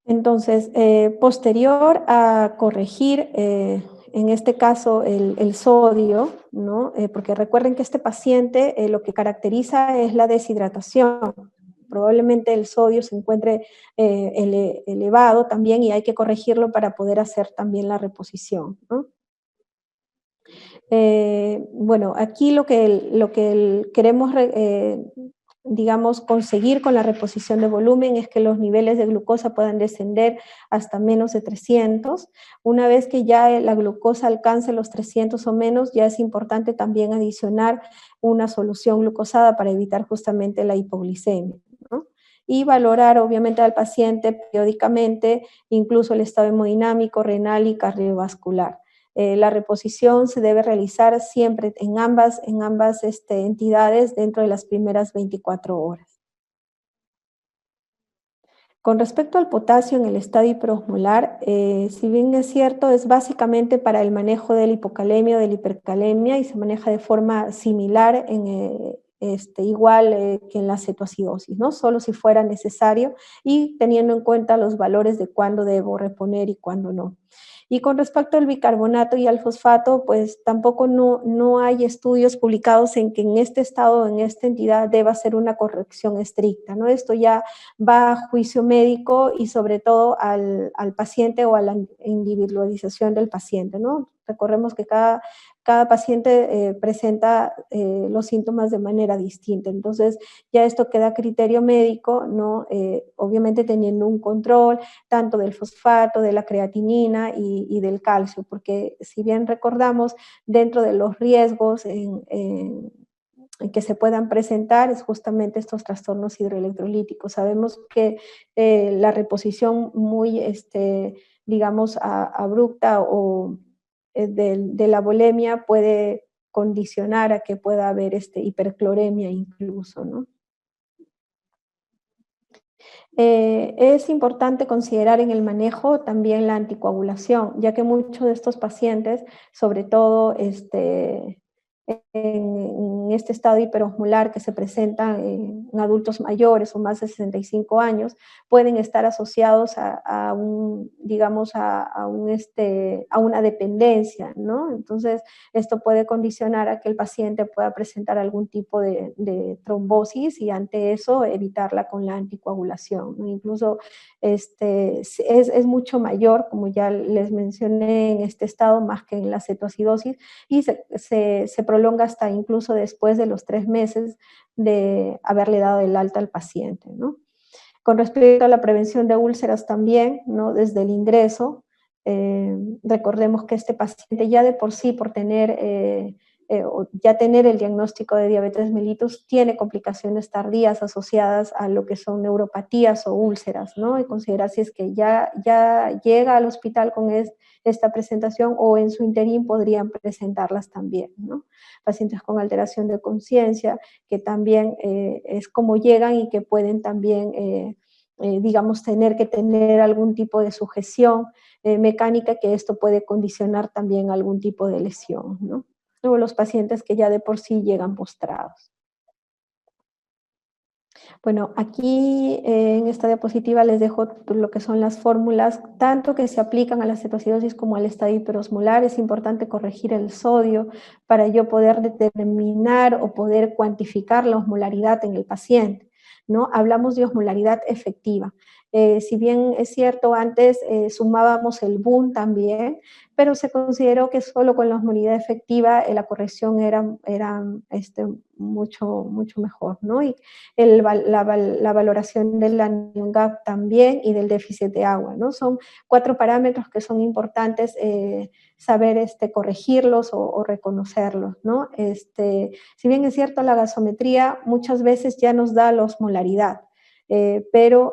A: Entonces, posterior a corregir, en este caso, el sodio, ¿no? Porque recuerden que este paciente lo que caracteriza es la deshidratación. Probablemente el sodio se encuentre elevado también y hay que corregirlo para poder hacer también la reposición, ¿no? Bueno, aquí lo que queremos, digamos, conseguir con la reposición de volumen es que los niveles de glucosa puedan descender hasta menos de 300. Una vez que ya la glucosa alcance los 300 o menos, ya es importante también adicionar una solución glucosada para evitar justamente la hipoglicemia, ¿no? Y valorar obviamente al paciente periódicamente, incluso el estado hemodinámico, renal y cardiovascular. La reposición se debe realizar siempre en ambas entidades dentro de las primeras 24 horas. Con respecto al potasio en el estado hiperosmolar, si bien es cierto, es básicamente para el manejo de la hipocalemia o de la hipercalemia y se maneja de forma similar, igual que en la cetoacidosis, ¿no? Solo si fuera necesario y teniendo en cuenta los valores de cuándo debo reponer y cuándo no. Y con respecto al bicarbonato y al fosfato, pues tampoco no hay estudios publicados en que en este estado, en esta entidad, deba ser una corrección estricta, ¿no? Esto ya va a juicio médico y sobre todo al paciente o a la individualización del paciente, ¿no? Recordemos que cada paciente presenta los síntomas de manera distinta. Entonces, ya esto queda a criterio médico, ¿no? Obviamente teniendo un control tanto del fosfato, de la creatinina y del calcio, porque si bien recordamos, dentro de los riesgos en que se puedan presentar es justamente estos trastornos hidroelectrolíticos. Sabemos que la reposición muy, digamos, abrupta o de la bulimia puede condicionar a que pueda haber hipercloremia incluso, ¿no? Es importante considerar en el manejo también la anticoagulación, ya que muchos de estos pacientes, sobre todo en este estado hiperosmolar que se presenta en adultos mayores o más de 65 años, pueden estar asociados digamos, a una dependencia, ¿no? Entonces, esto puede condicionar a que el paciente pueda presentar algún tipo de trombosis y ante eso evitarla con la anticoagulación, ¿no? Incluso es mucho mayor, como ya les mencioné, en este estado más que en la cetoacidosis, y se prolonga hasta incluso después de los 3 meses de haberle dado el alta al paciente, ¿no? Con respecto a la prevención de úlceras también, ¿no? Desde el ingreso, recordemos que este paciente ya de por sí, por tener, ya tener el diagnóstico de diabetes mellitus, tiene complicaciones tardías asociadas a lo que son neuropatías o úlceras, ¿no? Y considerar si es que ya llega al hospital con esta presentación o en su interín podrían presentarlas también, ¿no? Pacientes con alteración de conciencia, que también es como llegan y que pueden también, digamos, tener que tener algún tipo de sujeción mecánica, que esto puede condicionar también algún tipo de lesión, ¿no? O los pacientes que ya de por sí llegan postrados. Bueno, aquí en esta diapositiva les dejo lo que son las fórmulas, tanto que se aplican a la cetoacidosis como al estadio hiperosmolar. Es importante corregir el sodio para yo poder determinar o poder cuantificar la osmolaridad en el paciente, ¿no? Hablamos de osmolaridad efectiva. Si bien es cierto, antes sumábamos el BUN también, pero se consideró que solo con la osmolaridad efectiva la corrección era mucho mejor, ¿no? Y la valoración del anion gap también y del déficit de agua, ¿no? Son 4 parámetros que son importantes saber corregirlos o reconocerlos, ¿no? Si bien es cierto, la gasometría muchas veces ya nos da la osmolaridad, pero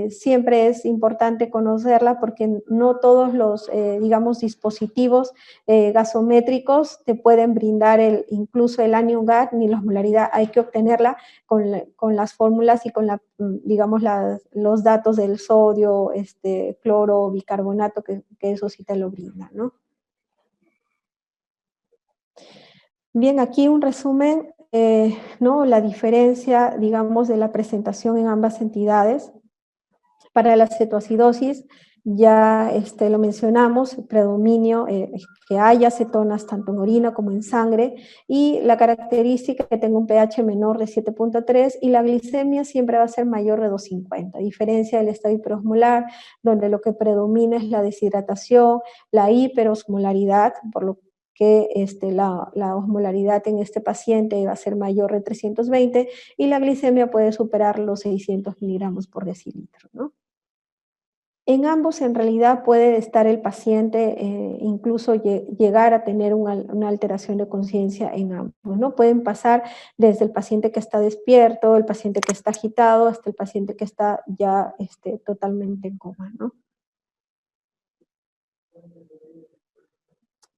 A: siempre es importante conocerla porque no todos los, digamos, dispositivos gasométricos te pueden brindar incluso el anion gap ni la osmolaridad. Hay que obtenerla con las fórmulas y con digamos, los datos del sodio, cloro, bicarbonato, que eso sí te lo brinda, ¿no? Bien, aquí un resumen, ¿no? La diferencia, digamos, de la presentación en ambas entidades. Para la cetoacidosis, ya lo mencionamos, predominio, que haya cetonas tanto en orina como en sangre, y la característica que tenga un pH menor de 7.3 y la glicemia siempre va a ser mayor de 250, a diferencia del estadio hiperosmolar, donde lo que predomina es la deshidratación, la hiperosmolaridad, por lo que la osmolaridad en este paciente va a ser mayor de 320 y la glicemia puede superar los 600 miligramos por decilitro, ¿no? En ambos, en realidad, puede estar el paciente, incluso llegar a tener una alteración de conciencia en ambos, ¿no? Pueden pasar desde el paciente que está despierto, el paciente que está agitado, hasta el paciente que está ya totalmente en coma, ¿no?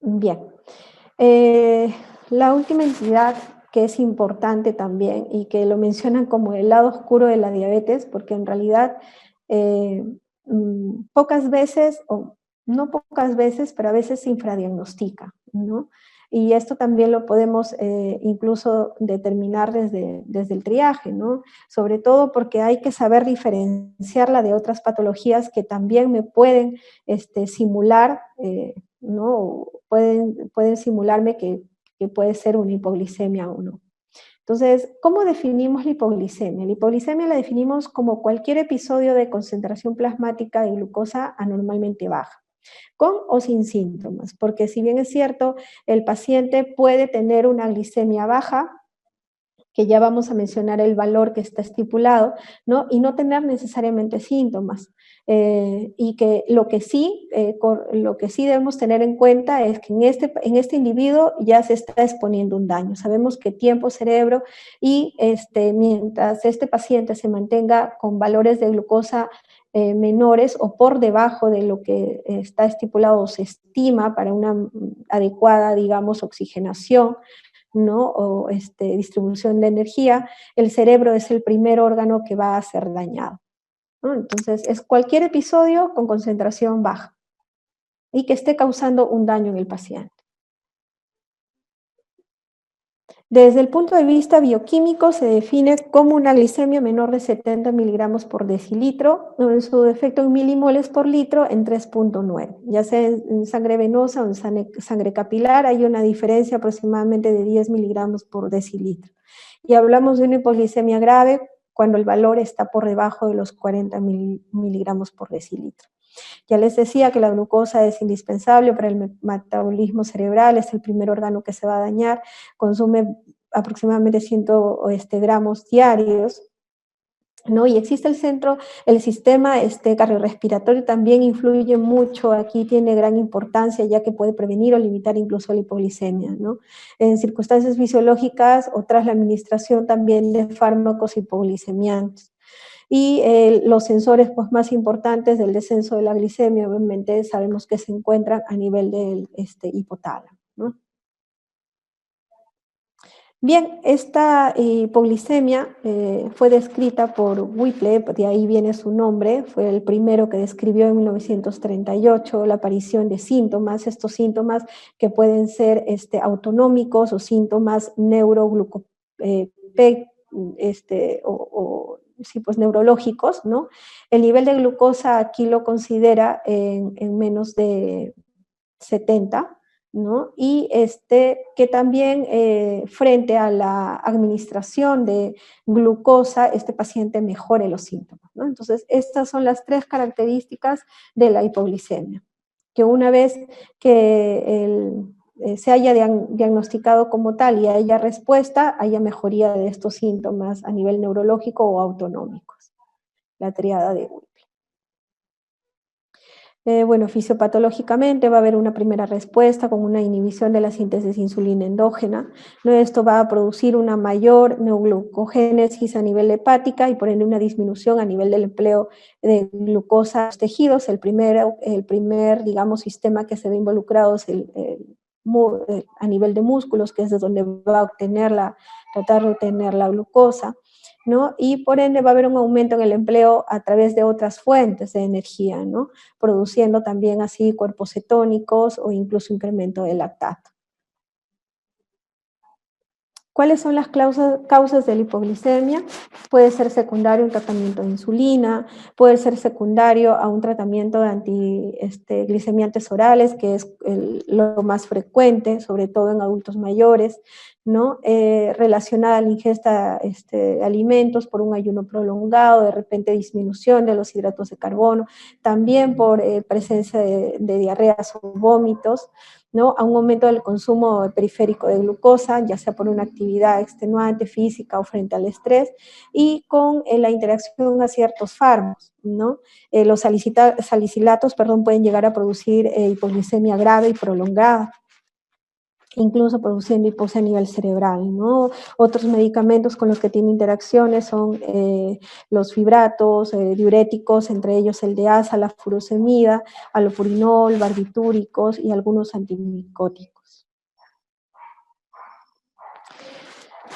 A: Bien. Eh, la última entidad que es importante también y que lo mencionan como el lado oscuro de la diabetes, porque en realidad eh, pocas veces, o no pocas veces, pero a veces se infradiagnostica, ¿no? Y esto también lo podemos incluso determinar desde el triaje, ¿no? Sobre todo porque hay que saber diferenciarla de otras patologías que también me pueden simular, ¿no? Pueden simularme que puede ser una hipoglicemia o no. Entonces, ¿cómo definimos la hipoglicemia? La hipoglicemia la definimos como cualquier episodio de concentración plasmática de glucosa anormalmente baja, con o sin síntomas, porque si bien es cierto, el paciente puede tener una glicemia baja, que ya vamos a mencionar el valor que está estipulado, ¿no? Y no tener necesariamente síntomas. Y que lo que sí debemos tener en cuenta es que en este individuo ya se está exponiendo un daño. Sabemos que tiempo cerebro y mientras este paciente se mantenga con valores de glucosa menores o por debajo de lo que está estipulado o se estima para una adecuada, digamos, oxigenación, ¿no? O distribución de energía, el cerebro es el primer órgano que va a ser dañado, ¿no? Entonces, es cualquier episodio con concentración baja y que esté causando un daño en el paciente. Desde el punto de vista bioquímico se define como una glicemia menor de 70 miligramos por decilitro, o su efecto en milimoles por litro en 3.9. Ya sea en sangre venosa o en sangre capilar hay una diferencia aproximadamente de 10 miligramos por decilitro. Y hablamos de una hipoglicemia grave cuando el valor está por debajo de los 40 miligramos por decilitro. Ya les decía que la glucosa es indispensable para el metabolismo cerebral, es el primer órgano que se va a dañar, consume aproximadamente 100 gramos diarios, ¿no? Y existe el sistema cardiorrespiratorio también influye mucho, aquí tiene gran importancia ya que puede prevenir o limitar incluso la hipoglicemia, ¿no? En circunstancias fisiológicas o tras la administración también de fármacos hipoglicemiantes. Y los sensores pues, más importantes del descenso de la glicemia, obviamente sabemos que se encuentran a nivel del hipotálamo, ¿no? Bien, esta hipoglicemia fue descrita por Whipple, de ahí viene su nombre, fue el primero que describió en 1938 la aparición de síntomas, estos síntomas que pueden ser autonómicos o síntomas sí, pues neurológicos, ¿no? El nivel de glucosa aquí lo considera en menos de 70, ¿no? Y que también frente a la administración de glucosa, este paciente mejore los síntomas, ¿no? Entonces, estas son las tres características de la hipoglicemia, que una vez que se haya diagnosticado como tal y haya respuesta, haya mejoría de estos síntomas a nivel neurológico o autonómicos, la triada de Whipple. Bueno, fisiopatológicamente va a haber una primera respuesta con una inhibición de la síntesis de insulina endógena, ¿no? Esto va a producir una mayor neoglucogénesis a nivel hepática y por ende una disminución a nivel del empleo de glucosa en los tejidos. El primer, digamos, sistema que se ve involucrado es a nivel de músculos, que es de donde va a tratar de obtener la glucosa, ¿no? Y por ende va a haber un aumento en el empleo a través de otras fuentes de energía, ¿no? Produciendo también así cuerpos cetónicos o incluso incremento del lactato. ¿Cuáles son las causas de la hipoglicemia? Puede ser secundario a un tratamiento de insulina, puede ser secundario a un tratamiento de antiglicemiantes orales, que es lo más frecuente, sobre todo en adultos mayores, ¿no? Relacionada a la ingesta de alimentos por un ayuno prolongado, de repente disminución de los hidratos de carbono, también por presencia de diarreas o vómitos, ¿no? A un aumento del consumo periférico de glucosa, ya sea por una actividad extenuante física o frente al estrés, y con la interacción a ciertos fármacos, ¿no? Los salicilatos, pueden llegar a producir hipoglicemia grave y prolongada, incluso produciendo hipoxia a nivel cerebral, ¿no? Otros medicamentos con los que tiene interacciones son los fibratos, diuréticos, entre ellos el diaza, la furosemida, allopurinol, barbitúricos y algunos antimicóticos.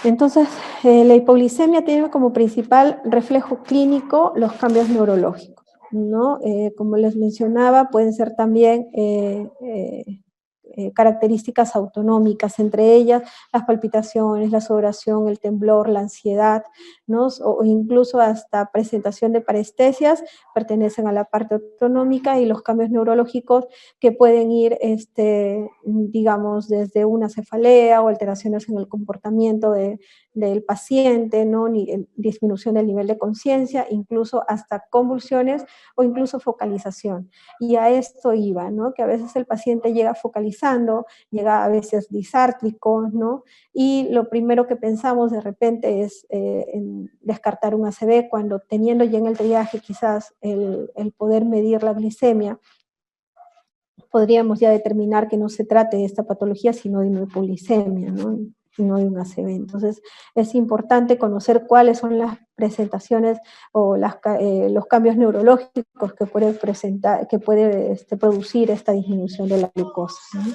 A: Entonces, la hipoglicemia tiene como principal reflejo clínico los cambios neurológicos, ¿no? Como les mencionaba, pueden ser también características autonómicas, entre ellas las palpitaciones, la sudoración, el temblor, la ansiedad, ¿no? O incluso hasta presentación de parestesias pertenecen a la parte autonómica y los cambios neurológicos que pueden ir, digamos, desde una cefalea o alteraciones en el comportamiento del paciente, ¿no? Disminución del nivel de conciencia, incluso hasta convulsiones o incluso focalización. Y a esto iba, ¿no? Que a veces el paciente llega focalizando, llega a veces disártrico, ¿no? Y lo primero que pensamos de repente es en descartar un ACV cuando teniendo ya en el triaje quizás el poder medir la glicemia, podríamos ya determinar que no se trate de esta patología, sino de una hipoglicemia, ¿no? Y no de un ACV. Entonces, es importante conocer cuáles son las presentaciones o los cambios neurológicos que puede producir esta disminución de la glucosa, ¿no?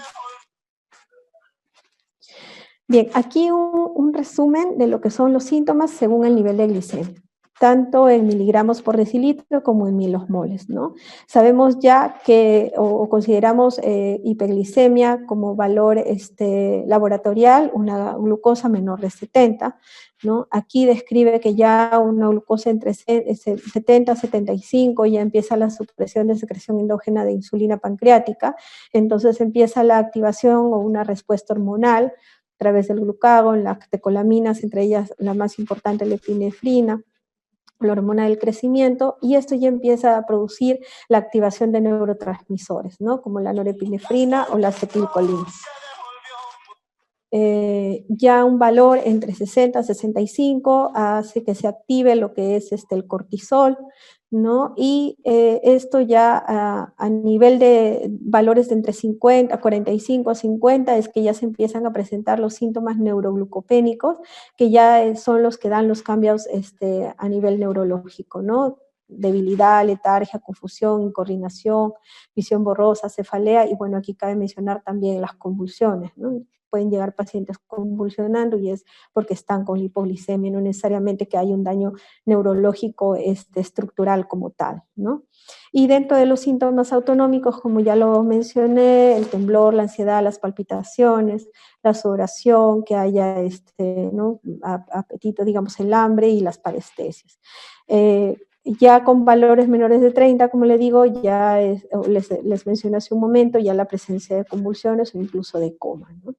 A: Bien, aquí un resumen de lo que son los síntomas según el nivel de glicemia. tanto en miligramos por decilitro como en milosmoles, ¿no? Sabemos ya que, o consideramos hiperglicemia como valor laboratorial, una glucosa menor de 70, ¿no? Aquí describe que ya una glucosa entre 70 y 75 ya empieza la supresión de secreción endógena de insulina pancreática, entonces empieza la activación o una respuesta hormonal a través del glucagón, las catecolaminas, entre ellas la más importante, la epinefrina, la hormona del crecimiento, y esto ya empieza a producir la activación de neurotransmisores, ¿no? Como la norepinefrina o la acetilcolina. Ya un valor entre 60 y 65 hace que se active lo que es el cortisol, ¿no? Y esto ya a nivel de valores de entre 50, 45 a 50 es que ya se empiezan a presentar los síntomas neuroglucopénicos, que ya son los que dan los cambios a nivel neurológico, ¿no? Debilidad, letargia, confusión, incoordinación, visión borrosa, cefalea, y bueno, aquí cabe mencionar también las convulsiones, ¿no? Pueden llegar pacientes convulsionando y es porque están con hipoglicemia, no necesariamente que haya un daño neurológico estructural como tal, ¿no? Y dentro de los síntomas autonómicos, como ya lo mencioné, el temblor, la ansiedad, las palpitaciones, la sudoración, que haya ¿no? apetito, digamos, el hambre y las parestesias. Ya con valores menores de 30, como le digo, ya les mencioné hace un momento, ya la presencia de convulsiones o incluso de coma, ¿no?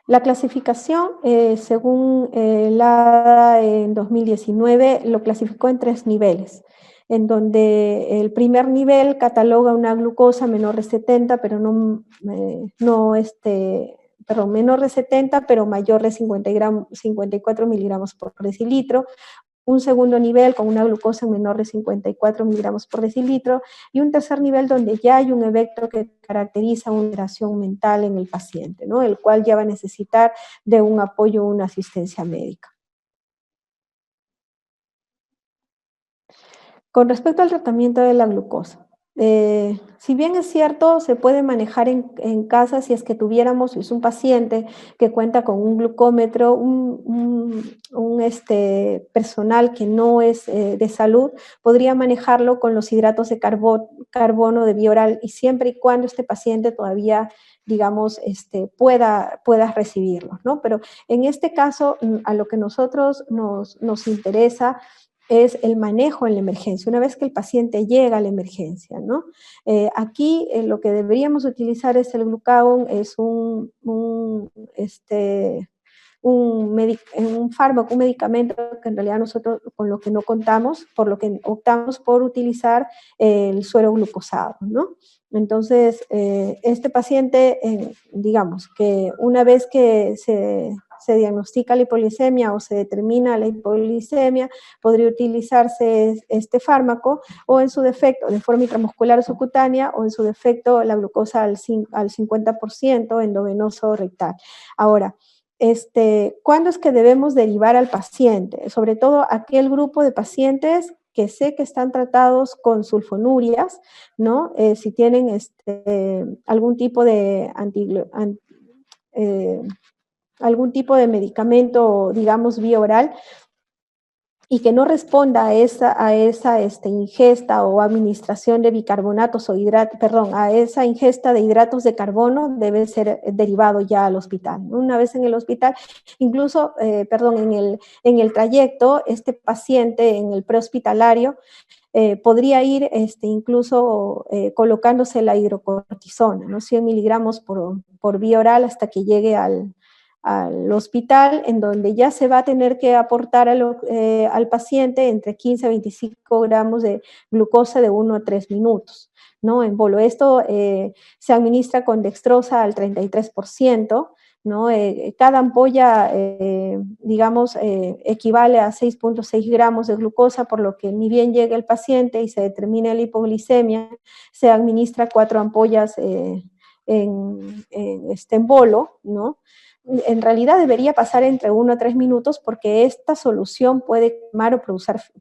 A: La clasificación, según la en 2019, lo clasificó en 3 niveles, en donde el primer nivel cataloga una glucosa menor de 70, pero perdón, menor de 70, pero mayor de 54 miligramos por decilitro, un segundo nivel con una glucosa menor de 54 miligramos por decilitro, y un tercer nivel donde ya hay un evento que caracteriza una alteración mental en el paciente, ¿no? El cual ya va a necesitar de un apoyo o una asistencia médica. Con respecto al tratamiento de la glucosa, si bien es cierto, se puede manejar en casa si es que tuviéramos, si es un paciente que cuenta con un glucómetro, personal que no es de salud, podría manejarlo con los hidratos de carbono de vía oral, y siempre y cuando este paciente todavía, digamos, pueda recibirlo, ¿no? Pero en este caso, a lo que nosotros nos interesa es el manejo en la emergencia, una vez que el paciente llega a la emergencia, ¿no? Aquí lo que deberíamos utilizar es el glucagón, es un fármaco, un medicamento que en realidad nosotros con lo que no contamos, por lo que optamos por utilizar el suero glucosado, ¿no? Entonces, este paciente, digamos que una vez que se diagnostica la hipoglicemia o se determina la hipoglicemia, podría utilizarse este fármaco, o en su defecto de forma intramuscular o subcutánea, o en su defecto la glucosa al 50% endovenoso rectal. Ahora, ¿cuándo es que debemos derivar al paciente? Sobre todo aquel grupo de pacientes que sé que están tratados con sulfonurias, ¿no? Si tienen algún tipo de algún tipo de medicamento, digamos, vía oral, y que no responda a esa ingesta o administración de bicarbonatos o a esa ingesta de hidratos de carbono, debe ser derivado ya al hospital. Una vez en el hospital, incluso, en el trayecto, este paciente en el prehospitalario podría ir incluso colocándose la hidrocortisona, ¿no? 100 miligramos por vía oral hasta que llegue al hospital, en donde ya se va a tener que aportar al paciente entre 15 a 25 gramos de glucosa de 1 a 3 minutos, ¿no? En bolo. Esto se administra con dextrosa al 33%, ¿no? Cada ampolla, digamos, equivale a 6.6 gramos de glucosa, por lo que ni bien llega el paciente y se determina la hipoglicemia, se administra 4 ampollas en bolo, ¿no? en realidad debería pasar entre 1 a 3 minutos porque esta solución puede quemar o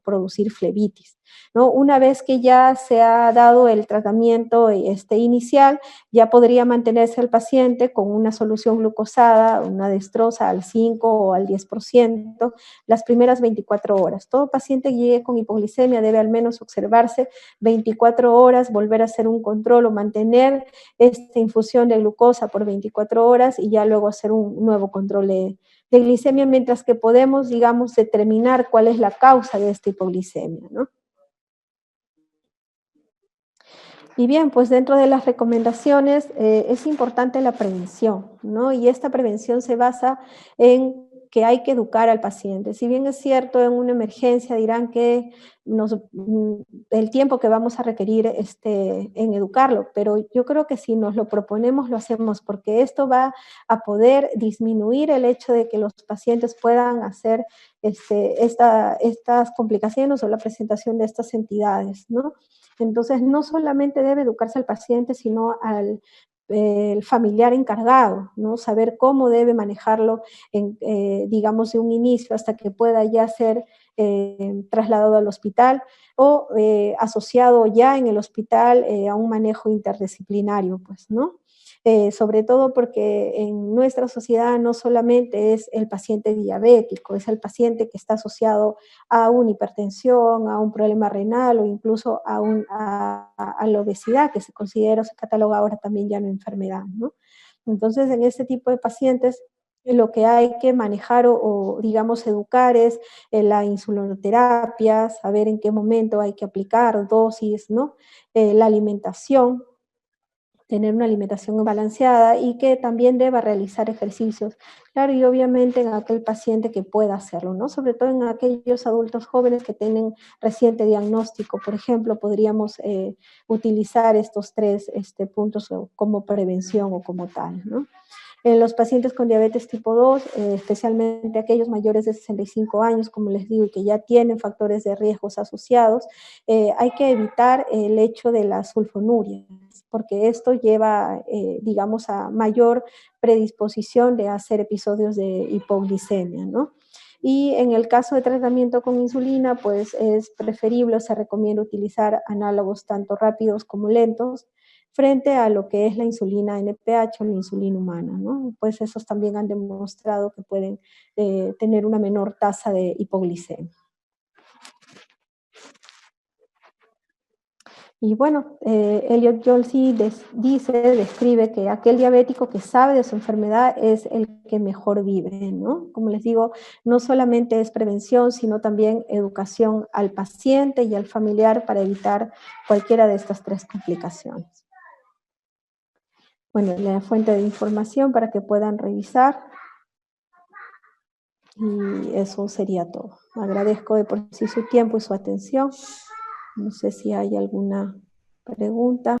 A: producir flebitis, ¿no? Una vez que ya se ha dado el tratamiento inicial, ya podría mantenerse el paciente con una solución glucosada, una dextrosa al 5 o al 10%, las primeras 24 horas. Todo paciente que llegue con hipoglicemia debe al menos observarse 24 horas, volver a hacer un control o mantener esta infusión de glucosa por 24 horas y ya luego hacer un nuevo control de glicemia, mientras que podemos, digamos, determinar cuál es la causa de esta hipoglicemia, ¿no? Y bien, pues dentro de las recomendaciones es importante la prevención, ¿no? Y esta prevención se basa en que hay que educar al paciente. Si bien es cierto, en una emergencia dirán que el tiempo que vamos a requerir en educarlo, pero yo creo que si nos lo proponemos, lo hacemos, porque esto va a poder disminuir el hecho de que los pacientes puedan hacer estas complicaciones o la presentación de estas entidades, ¿no? Entonces, no solamente debe educarse al paciente, sino al el familiar encargado, ¿no? Saber cómo debe manejarlo, digamos, de un inicio hasta que pueda ya ser trasladado al hospital o asociado ya en el hospital a un manejo interdisciplinario, pues, ¿no? Sobre todo porque en nuestra sociedad no solamente es el paciente diabético, es el paciente que está asociado a una hipertensión, a un problema renal o incluso a la obesidad, que se considera o se cataloga ahora también ya una enfermedad, ¿no? Entonces, en este tipo de pacientes, lo que hay que manejar digamos, educar es la insulinoterapia, saber en qué momento hay que aplicar dosis, ¿no? La alimentación, tener una alimentación balanceada y que también deba realizar ejercicios. Claro, y obviamente en aquel paciente que pueda hacerlo, ¿no? Sobre todo en aquellos adultos jóvenes que tienen reciente diagnóstico, por ejemplo, podríamos utilizar estos tres puntos como prevención o como tal, ¿no? En los pacientes con diabetes tipo 2, especialmente aquellos mayores de 65 años, como les digo, y que ya tienen factores de riesgos asociados, hay que evitar el hecho de las sulfonurias, porque esto lleva, digamos, a mayor predisposición de hacer episodios de hipoglicemia, ¿no? Y en el caso de tratamiento con insulina, pues es preferible, se recomienda utilizar análogos tanto rápidos como lentos, frente a lo que es la insulina NPH o la insulina humana, ¿no? Pues esos también han demostrado que pueden tener una menor tasa de hipoglicemia. Y bueno, Elliot Jolsey describe que aquel diabético que sabe de su enfermedad es el que mejor vive, ¿no? Como les digo, no solamente es prevención, sino también educación al paciente y al familiar para evitar cualquiera de estas tres complicaciones. Bueno, la fuente de información para que puedan revisar y eso sería todo. Agradezco de por sí su tiempo y su atención. No sé si hay alguna pregunta.